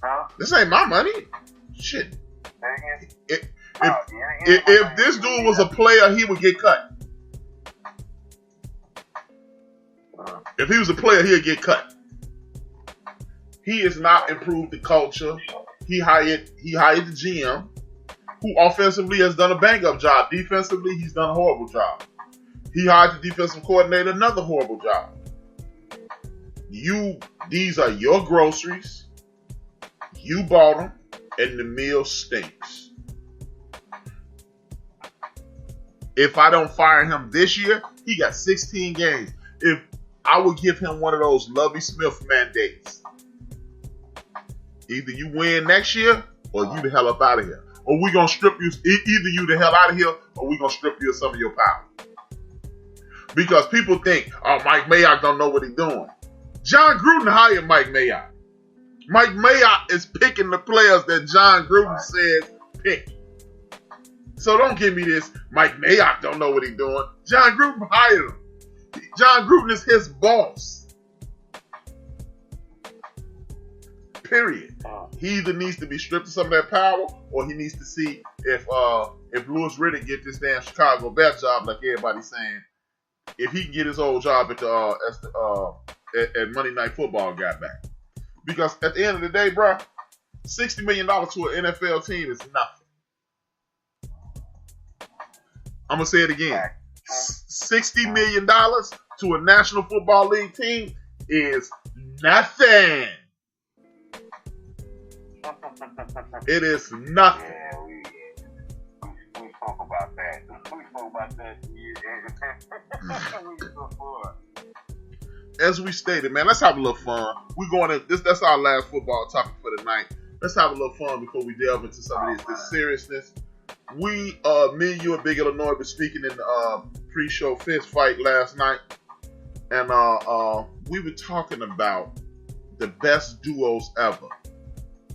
Huh? This ain't my money. Shit. If this dude was a player, he would get cut. If he was a player, he'd get cut. He has not improved the culture. He hired the GM, who offensively has done a bang-up job. Defensively, he's done a horrible job. He hired the defensive coordinator, another horrible job. These are your groceries. You bought them, and the meal stinks. If I don't fire him this year, he got 16 games. If I would give him one of those Lovie Smith mandates. Either you win next year, or you the hell up out of here. Or we gonna strip you. Either you the hell out of here, or we gonna strip you of some of your power. Because people think, oh, Mike Mayock don't know what he's doing. John Gruden hired Mike Mayock. Mike Mayock is picking the players that John Gruden says pick. So don't give me this, Mike Mayock don't know what he's doing. John Gruden hired him. John Gruden is his boss. Period. He either needs to be stripped of some of that power, or he needs to see if Louis Riddick get this damn Chicago Bears job, like everybody's saying, if he can get his old job at Monday Night Football got back. Because at the end of the day, bro, $60 million to an NFL team is nothing. I'm gonna say it again. $60 million to a National Football League team is nothing. It is nothing. Yeah, we spoke about that. We spoke about that. As we stated, man, let's have a little fun. We're going to this. That's our last football topic for the night. Let's have a little fun before we delve into some of this seriousness. Me and you and Big Illinois were speaking in the pre-show fist fight last night, and we were talking about the best duos ever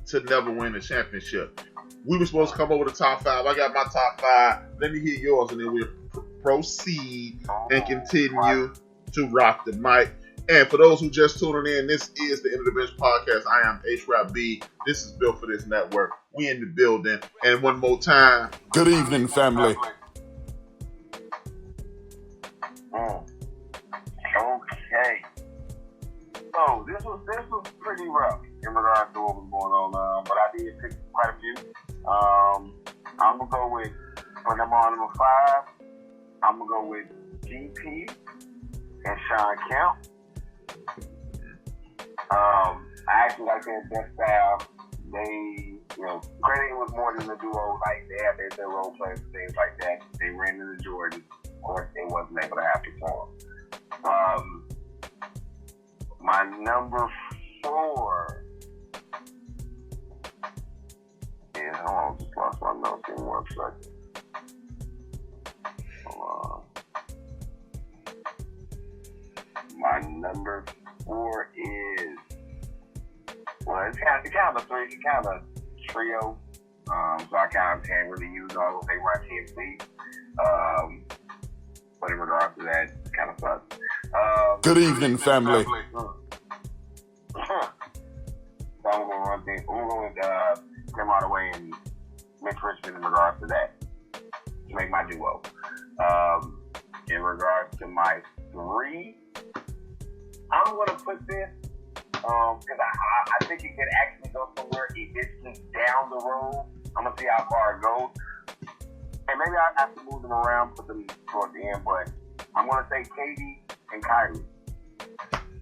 to never win a championship. We were supposed to come over the top 5. I got my top 5. Let me hear yours, and then we'll proceed and continue to rock the mic. And for those who just tuning in, this is the End of the Bench podcast. I am H-Rap B. This is built for this network. We in the building. And one more time. Good evening, family. Okay. So this was pretty rough in regards to what was going on, but I did pick quite a few. I'm gonna go with for number 5. I'm gonna go with GP and Sean Kemp. I actually like their style. They, credit was more than the duo. Like they had their role players and things like that. They ran into Jordan. Of course, they wasn't able to have perform. My number 4 is, hold on, just lost my notes in 1 second. Hold on. My number 4 is, well, it's kind of a trio. So I kind of can't really use all of they run TMC. But in regards to that, it kind of sucks. Good evening, family. So I'm going to run things. I'm going to Tim Hardaway and Mitch Richmond in regards to that to make my duo. In regards to my 3, I'm going to put this because I think it could actually go somewhere eventually down the road. I'm going to see how far it goes. And maybe I have to move them around, put them towards the end, but I'm going to say KD and Kyrie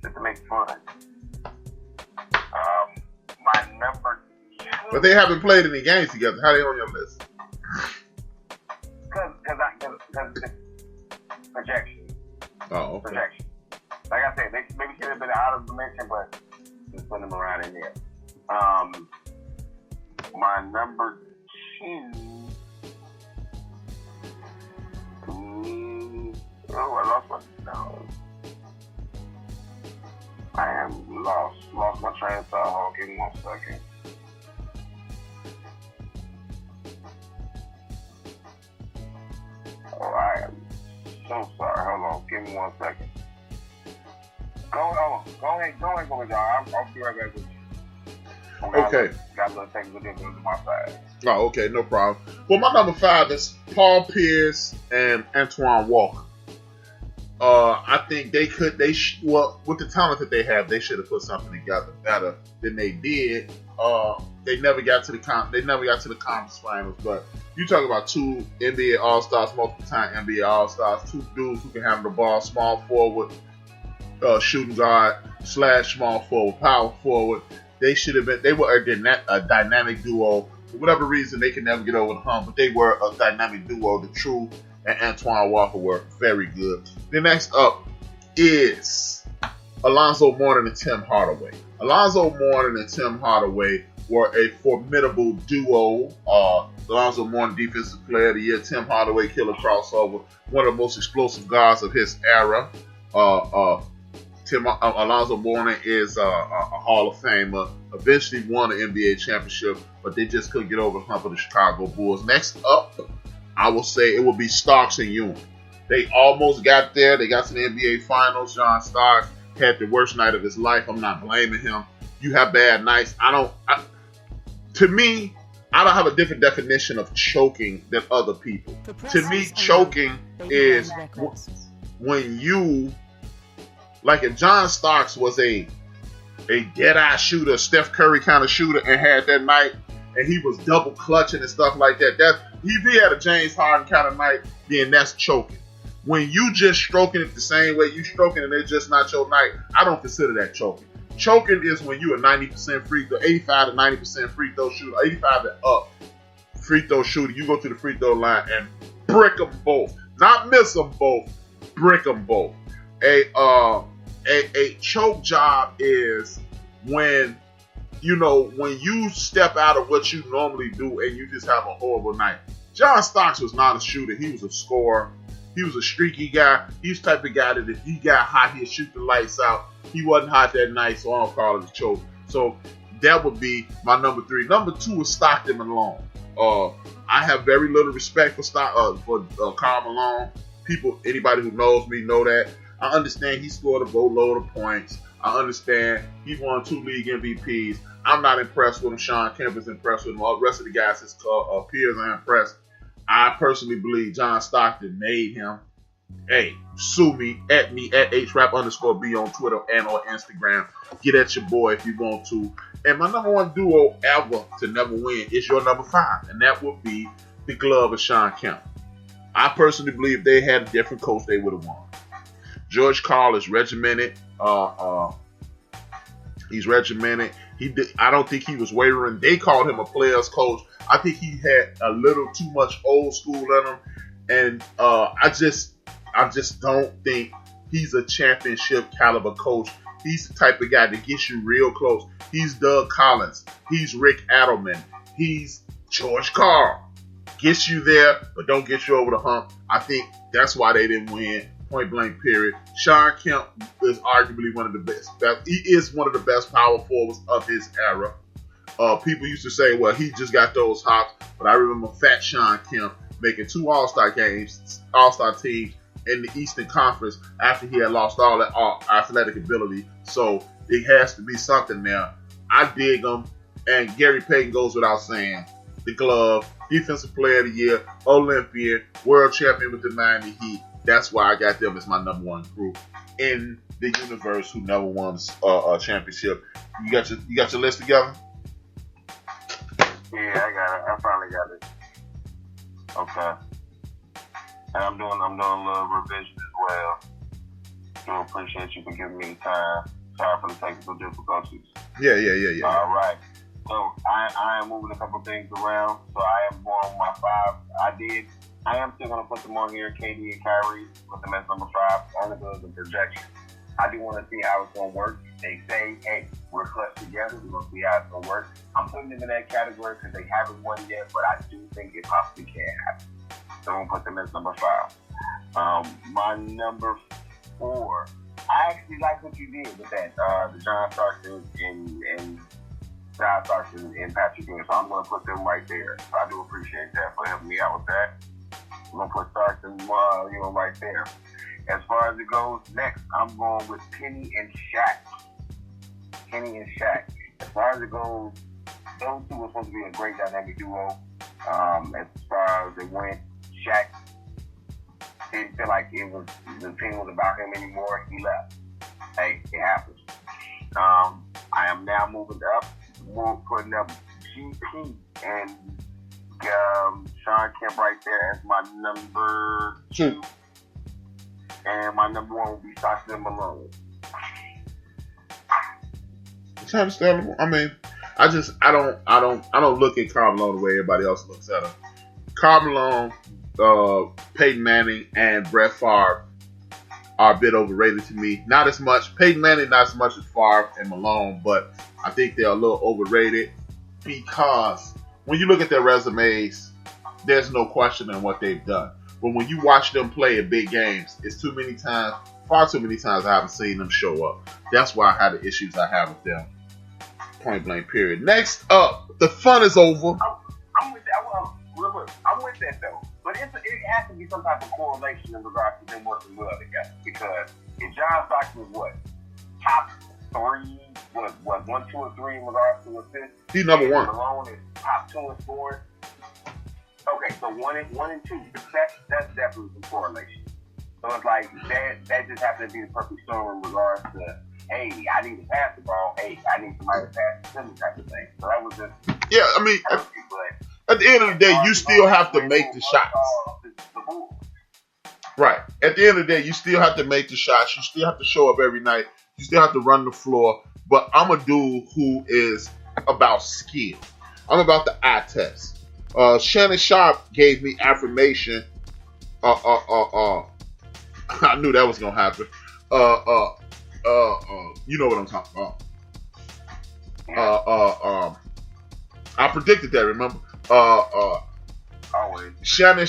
just to make it fun. My number 2. But they haven't played any games together. How are they on your list? Because projection. Oh, okay. Projection. Like I said, they maybe should have been out of dimension, but just put them around in there. My number 2. I lost my. No. I am lost. Lost my train of thought. Hold on, give me 1 second. Oh, I am so sorry. Hold on, give me 1 second. Go ahead, John. I'll be right back with you. Okay. Got a little technical difficulties on my side. Oh, okay, no problem. Well, my number 5 is Paul Pierce and Antoine Walker. I think well, with the talent that they have, they should have put something together better than they did. They never got to the conference finals. But you talk about 2 NBA All-Stars, multiple-time NBA All-Stars, 2 dudes who can handle the ball, small forward, shooting guard / small forward, power forward. They should have been. They were a dynamic duo. For whatever reason, they could never get over the hump, but they were a dynamic duo. The True and Antoine Walker were very good. The next up is Alonzo Mourning and Tim Hardaway. Alonzo Mourning and Tim Hardaway were a formidable duo. Alonzo Mourning, Defensive Player of the Year. Tim Hardaway, killer crossover. One of the most explosive guards of his era. Alonzo Mourning is a Hall of Famer. Eventually won an NBA championship, but they just couldn't get over the hump of the Chicago Bulls. Next up, I will say it will be Starks and Ewing. They almost got there. They got to the NBA Finals. John Starks had the worst night of his life. I'm not blaming him. You have bad nights. To me, I don't have a different definition of choking than other people. To me, choking is when you, like if John Starks was a dead-eye shooter, Steph Curry kind of shooter, and had that night, and he was double clutching and stuff like that. If he had a James Harden kind of night, then that's choking. When you just stroking it the same way you stroking and it's just not your night, I don't consider that choking. Choking is when you a 90% free throw, 85 to 90% free throw shooter, 85 to up free throw shooter. You go to the free throw line and brick them both, not miss them both, brick them both. A choke job is when you step out of what you normally do and you just have a horrible night. John Starks was not a shooter. He was a scorer. He was a streaky guy. He's the type of guy that if he got hot, he'd shoot the lights out. He wasn't hot that night, so I don't call it a choke. So that would be my number 3. Number 2 is Stockton Malone. I have very little respect for Karl Malone. Anybody who knows me know that. I understand he scored a boatload of points. I understand he won 2 league MVPs. I'm not impressed with him. Sean Kemp is impressed with him. All the rest of the guys, his peers, are impressed. I personally believe John Stockton made him. Hey, sue me at hrap_B on Twitter and on Instagram. Get at your boy if you want to. And my number 1 duo ever to never win is your number 5, and that would be the glove of Sean Kemp. I personally believe if they had a different coach, they would have won. George Karl is regimented. He's regimented. I don't think he was wavering. They called him a player's coach. I think he had a little too much old school in him, and I just don't think he's a championship caliber coach. He's the type of guy that gets you real close. He's Doug Collins. He's Rick Adelman. He's George Karl. Gets you there, but don't get you over the hump. I think that's why they didn't win. Point blank, period. Sean Kemp is arguably one of the best. He is one of the best power forwards of his era. People used to say, well, he just got those hops, but I remember Fat Sean Kemp making 2 All-Star teams in the Eastern Conference after he had lost all that athletic ability. So it has to be something there. I dig him, and Gary Payton goes without saying. The glove, Defensive Player of the Year, Olympian, World Champion with the Miami Heat. That's why I got them as my number 1 group in the universe who never won a championship. You got your list together? Yeah, I got it. I finally got it. Okay. And I'm doing a little revision as well. So I appreciate you for giving me the time. Sorry for the technical difficulties. Yeah. All right. So I am moving a couple things around. So I am going with my 5. I am still going to put them on here, KD and Kyrie, put them as number 5, only because of the projection. I do want to see how it's going to work. They say, hey, we're clutch together. We're going to see how it's going to work. I'm putting them in that category because they haven't won yet, but I do think it possibly can happen. So I'm going to put them as number 5. My number 4, I actually like what you did with that, the John Starks and John Starks and Patrick Ewing. So I'm going to put them right there. So I do appreciate that for helping me out with that. I'm going to put Starks and right there. As far as it goes, next, I'm going with Penny and Shaq. as far as it goes, those two were supposed to be a great dynamic duo. As far as it went, Shaq didn't feel like the team was about him anymore. He left. Hey, it happens. I am now moving up, putting up GP and Sean Kemp right there as my number 2. And my number 1 will be Stockton Malone. It's understandable. I mean, I don't look at Karl Malone the way everybody else looks at him. Karl Malone, Peyton Manning, and Brett Favre are a bit overrated to me. Not as much. Peyton Manning, not as much as Favre and Malone, but I think they're a little overrated because when you look at their resumes, there's no questioning what they've done. But when you watch them play in big games, it's far too many times I haven't seen them show up. That's why I have the issues I have with them. Point blank, period. Next up, the fun is over. I'm with that. I'm with that though. But it has to be some type of correlation in regards to them working well together. Because if John Stockton was top 3, was 1, 2, or 3 in regards to assists, he's number 1. Malone is top 2 in scoring. Okay, so 1 and 2. That's definitely some correlation. So it's like that just happened to be the perfect storm in regards to, hey, I need to pass the ball. Hey, I need somebody to pass the type of thing. So that was just I mean, at the end of the day, you still have to make the shots. Right. At the end of the day, you still have to make the shots. You still have to show up every night. You still have to run the floor. But I'm a dude who is about skill. I'm about the eye test. Shannon Sharp gave me affirmation. I knew that was gonna happen. You know what I'm talking about. I predicted that. Remember? Shannon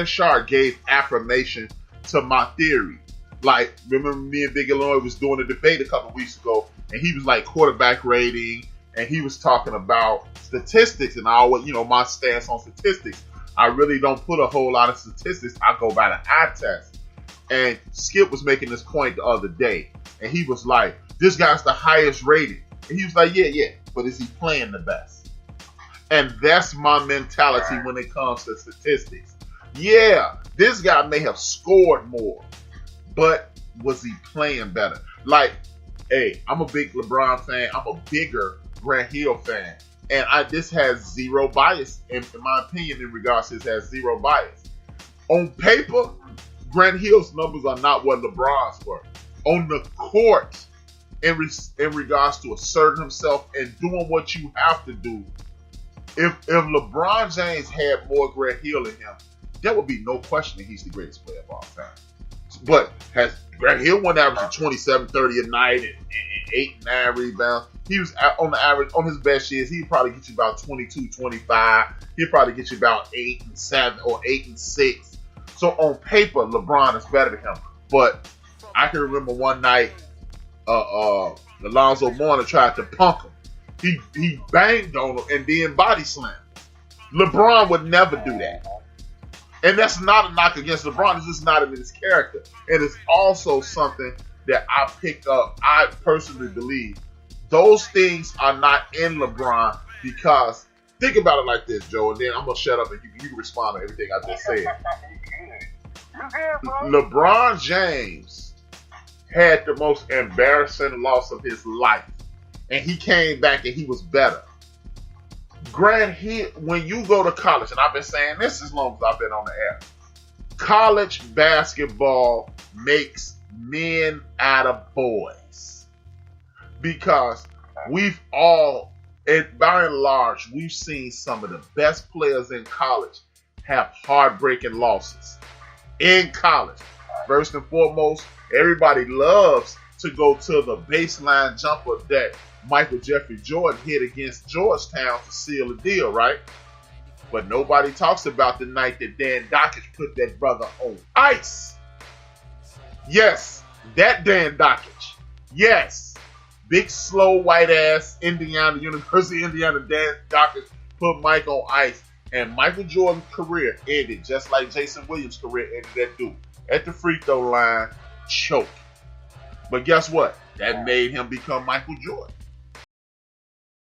Sharp gave affirmation to my theory. Like, remember me and Big Illinois was doing a debate a couple weeks ago, and he was like quarterback rating, and he was talking about statistics, and I always, my stance on statistics. I really don't put a whole lot of statistics. I go by the eye test. And Skip was making this point the other day, and he was like, this guy's the highest rated. And he was like, yeah, but is he playing the best? And that's my mentality when it comes to statistics. Yeah, this guy may have scored more, but was he playing better? Like, hey, I'm a big LeBron fan. I'm a bigger Grant Hill fan. And this has zero bias. In my opinion, in regards to this, has zero bias. On paper, Grant Hill's numbers are not what LeBron's were. On the court, in regards to asserting himself and doing what you have to do, if LeBron James had more Grant Hill in him, there would be no question that he's the greatest player of all time. But has Grant Hill won average of 27, 30 a night and 8 and 9 rebounds? He was on the average, on his best years, he'd probably get you about 22, 25. He'd probably get you about 8 and 7 or 8 and 6. So on paper, LeBron is better than him. But I can remember one night, Alonzo Mourning tried to punk him. He banged on him and then body slammed. LeBron would never do that. And that's not a knock against LeBron. It's just not in his character. And it's also something that I picked up. I personally believe those things are not in LeBron because think about it like this, Joe, and then I'm going to shut up and you can respond to everything I just said. LeBron James had the most embarrassing loss of his life. And he came back and he was better. Grant Hill, when you go to college, and I've been saying this as long as I've been on the air, college basketball makes men out of boys. Because we've all, and by and large, we've seen some of the best players in college have heartbreaking losses. In college, first and foremost, everybody loves to go to the baseline jumper that Michael Jeffrey Jordan hit against Georgetown to seal the deal, right? But nobody talks about the night that Dan Dockich put that brother on ice. Yes, that Dan Dockich. Yes, big slow white ass University of Indiana Dan Dockich put Mike on ice. And Michael Jordan's career ended just like Jason Williams' career ended at Duke. At the free throw line, choke. But guess what? that made him become Michael Jordan.